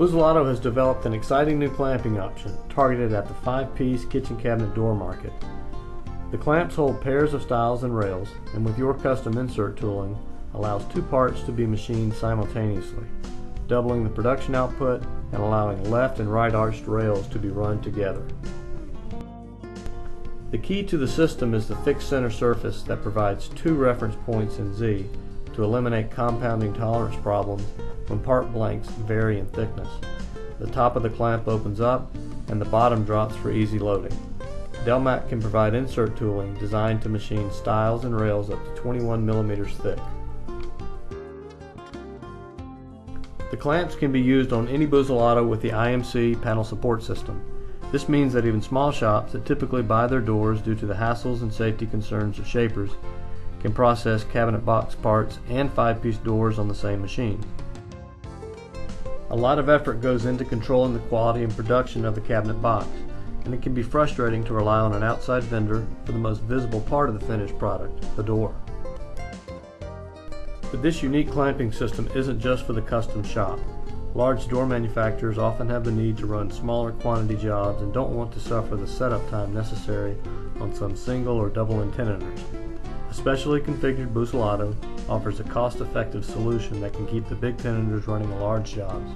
Busellato has developed an exciting new clamping option targeted at the 5-piece kitchen cabinet door market. The clamps hold pairs of stiles and rails, and with your custom insert tooling, allows two parts to be machined simultaneously, doubling the production output and allowing left and right arched rails to be run together. The key to the system is the fixed center surface that provides two reference points in Z to eliminate compounding tolerance problems when part blanks vary in thickness. The top of the clamp opens up and the bottom drops for easy loading. Delmac can provide insert tooling designed to machine stiles and rails up to 21 millimeters thick. The clamps can be used on any Busellato with the IMC panel support system. This means that even small shops that typically buy their doors due to the hassles and safety concerns of shapers can process cabinet box parts and 5-piece doors on the same machine. A lot of effort goes into controlling the quality and production of the cabinet box, and it can be frustrating to rely on an outside vendor for the most visible part of the finished product, the door. But this unique clamping system isn't just for the custom shop. Large door manufacturers often have the need to run smaller quantity jobs and don't want to suffer the setup time necessary on some single or double antennas. A specially configured Busellato offers a cost-effective solution that can keep the big tenoners running large jobs.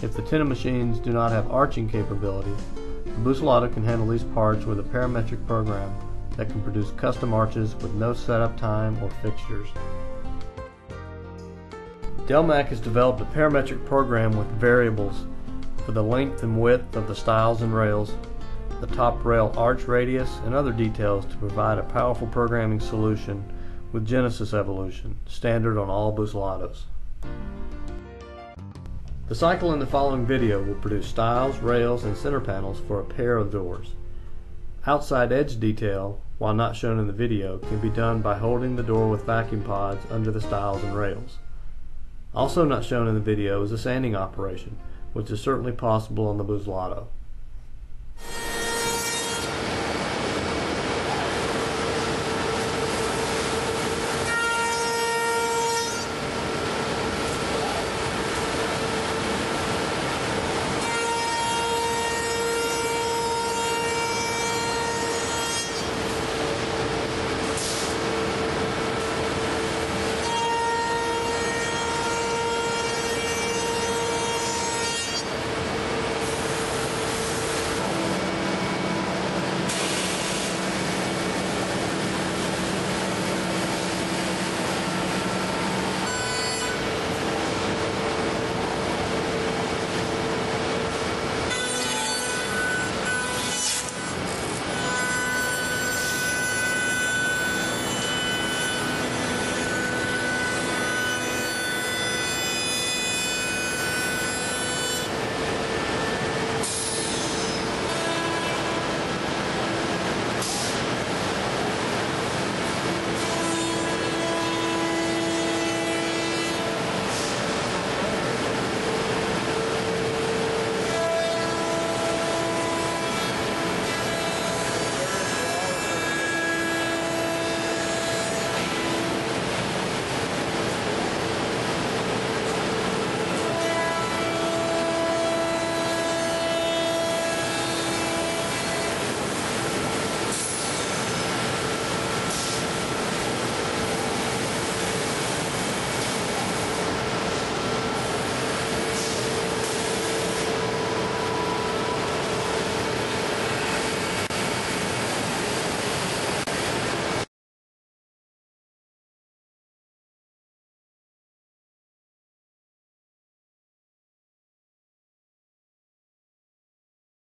If the tenon machines do not have arching capability, the Busellato can handle these parts with a parametric program that can produce custom arches with no setup time or fixtures. Delmac has developed a parametric program with variables for the length and width of the stiles and rails, the top rail arch radius, and other details to provide a powerful programming solution with Genesis evolution, standard on all Busellatos. The cycle in the following video will produce stiles, rails, and center panels for a pair of doors. Outside edge detail, while not shown in the video, can be done by holding the door with vacuum pods under the stiles and rails. Also not shown in the video is a sanding operation, which is certainly possible on the Busellato.